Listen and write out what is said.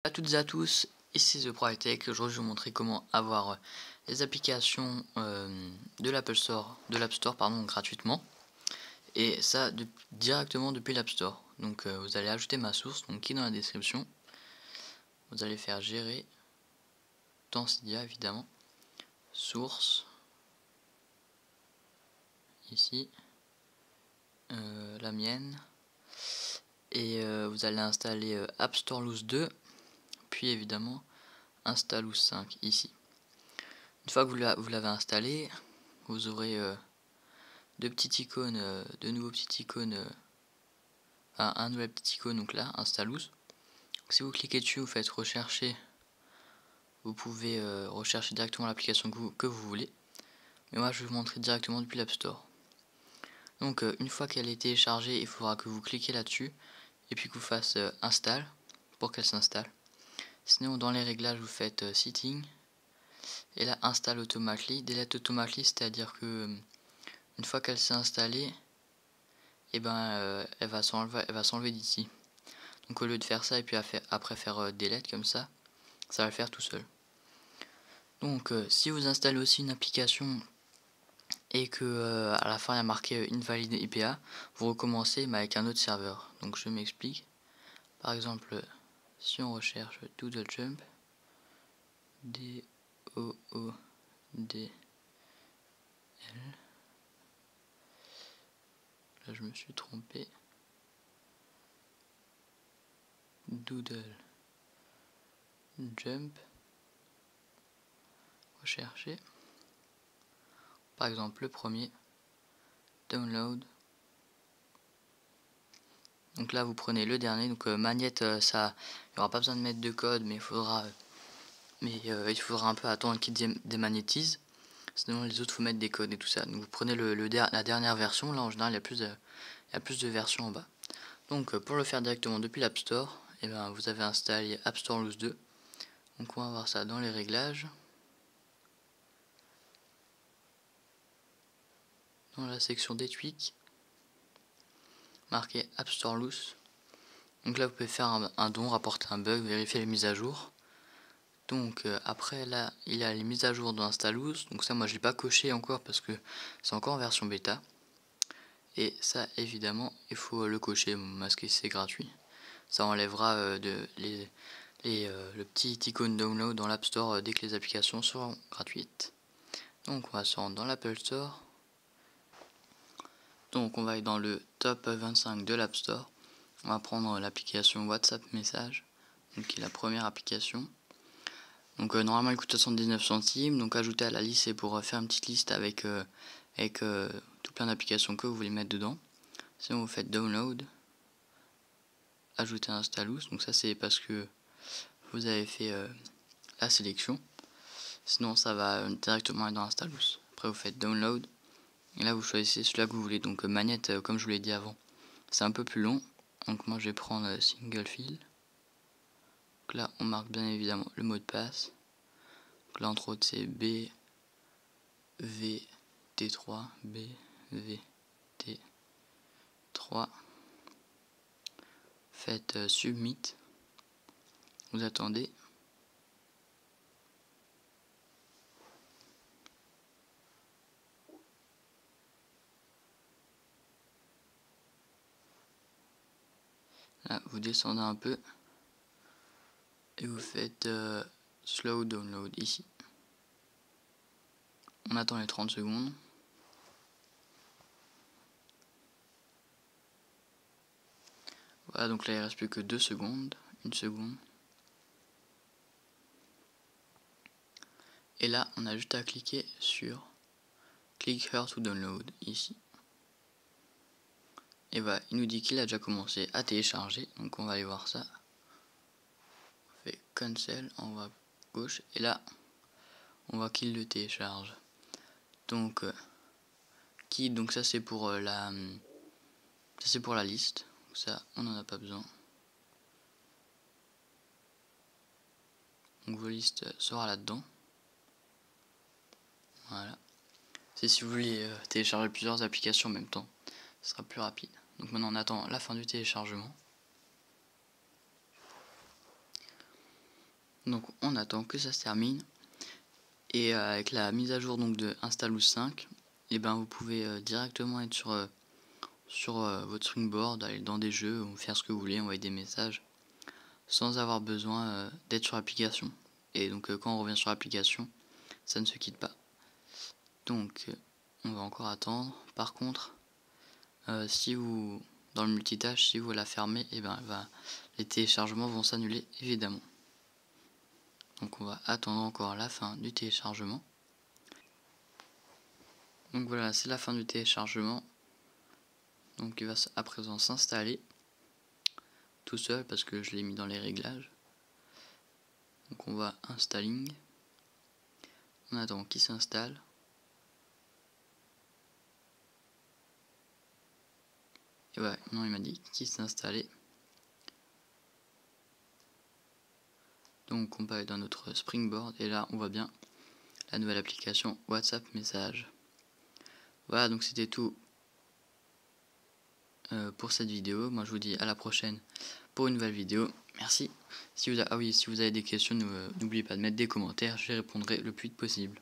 À toutes et à tous, ici The ProHighTech. Aujourd'hui je vais vous montrer comment avoir les applications de l'App Store pardon, gratuitement, et ça directement depuis l'App Store. Donc vous allez ajouter ma source, donc qui est dans la description. Vous allez faire gérer dans Cydia évidemment, source, ici, la mienne, et vous allez installer App Store Loose 2, puis évidemment Installous 5 ici. Une fois que vous l'avez installé, vous aurez deux petites icônes, deux nouveaux petites icônes, un nouvel petit icône, donc là, Installous. Si vous cliquez dessus, vous faites rechercher, vous pouvez rechercher directement l'application que vous voulez. Mais moi je vais vous montrer directement depuis l'App Store. Donc une fois qu'elle est téléchargée, il faudra que vous cliquez là-dessus et puis que vous fassiez install pour qu'elle s'installe. Sinon dans les réglages vous faites setting et là install automatically, delete automatically, c'est-à-dire que une fois qu'elle s'est installée, et elle va s'enlever d'ici. Donc au lieu de faire ça et puis après faire delete comme ça va le faire tout seul. Donc si vous installez aussi une application et que à la fin il y a marqué invalid IPA, vous recommencez mais avec un autre serveur. Donc je m'explique. Par exemple, si on recherche Doodle Jump, D-O-O-D-L, là je me suis trompé, Doodle Jump, rechercher, par exemple le premier, download. Donc là vous prenez le dernier, donc Magnette, ça, il n'y aura pas besoin de mettre de code, mais il faudra un peu attendre qu'il démagnétise. Sinon les autres faut mettre des codes et tout ça. Donc vous prenez la dernière version, là en général il y a plus de versions en bas. Donc pour le faire directement depuis l'App Store, vous avez installé App Store Loose 2. Donc on va voir ça dans les réglages. Dans la section des tweaks, marqué App Store Loose. Donc là vous pouvez faire un don, rapporter un bug, vérifier les mises à jour. Donc après là il y a les mises à jour d'Installous. Donc ça moi je l'ai pas coché encore parce que c'est encore en version bêta. Et ça évidemment il faut le cocher, masquer, c'est gratuit. Ça enlèvera le petit icône download dans l'App Store dès que les applications seront gratuites. Donc on va se rendre dans l'Apple Store. Donc on va aller dans le top 25 de l'App Store. On va prendre l'application WhatsApp Message, donc qui est la première application. Donc normalement elle coûte 79 centimes. Donc ajouter à la liste, c'est pour faire une petite liste avec tout plein d'applications que vous voulez mettre dedans. Sinon vous faites download, ajouter Installous. Donc ça c'est parce que vous avez fait la sélection. Sinon ça va directement être dans Installous. Après vous faites download et là vous choisissez celui-là que vous voulez. Donc Magnette, comme je vous l'ai dit avant, c'est un peu plus long. Donc moi je vais prendre single file. Donc là on marque bien évidemment le mot de passe. Donc là entre autres c'est BVT3, BVT3. Faites submit. Vous attendez. Là vous descendez un peu et vous faites slow download ici. On attend les 30 secondes. Voilà, donc là il reste plus que 2 secondes, 1 seconde. Et là on a juste à cliquer sur click here to download ici. Et voilà, il nous dit qu'il a déjà commencé à télécharger, donc on va aller voir ça. On fait cancel en haut à gauche et là on voit qu'il le télécharge. Donc donc ça c'est pour la liste. Donc ça on n'en a pas besoin. Donc vos listes sera là-dedans. Voilà. C'est si vous voulez télécharger plusieurs applications en même temps, ce sera plus rapide. Donc maintenant on attend la fin du téléchargement. Donc on attend que ça se termine. Et avec la mise à jour donc de Installos 5, et ben vous pouvez directement être sur votre Springboard, aller dans des jeux ou faire ce que vous voulez, envoyer des messages sans avoir besoin d'être sur l'application. Et donc quand on revient sur l'application, ça ne se quitte pas. Donc on va encore attendre. Par contre, si vous dans le multitâche, si vous la fermez, et ben les téléchargements vont s'annuler évidemment. Donc on va attendre encore la fin du téléchargement. Donc voilà, c'est la fin du téléchargement. Donc il va à présent s'installer tout seul parce que je l'ai mis dans les réglages. Donc on va installing. On attend qu'il s'installe. Et voilà, non, il m'a dit qu'il s'est installé. Donc on peut aller dans notre Springboard et là on voit bien la nouvelle application WhatsApp Message. Voilà, donc c'était tout pour cette vidéo. Moi je vous dis à la prochaine pour une nouvelle vidéo. Merci. Si vous avez des questions, n'oubliez pas de mettre des commentaires, je les répondrai le plus vite possible.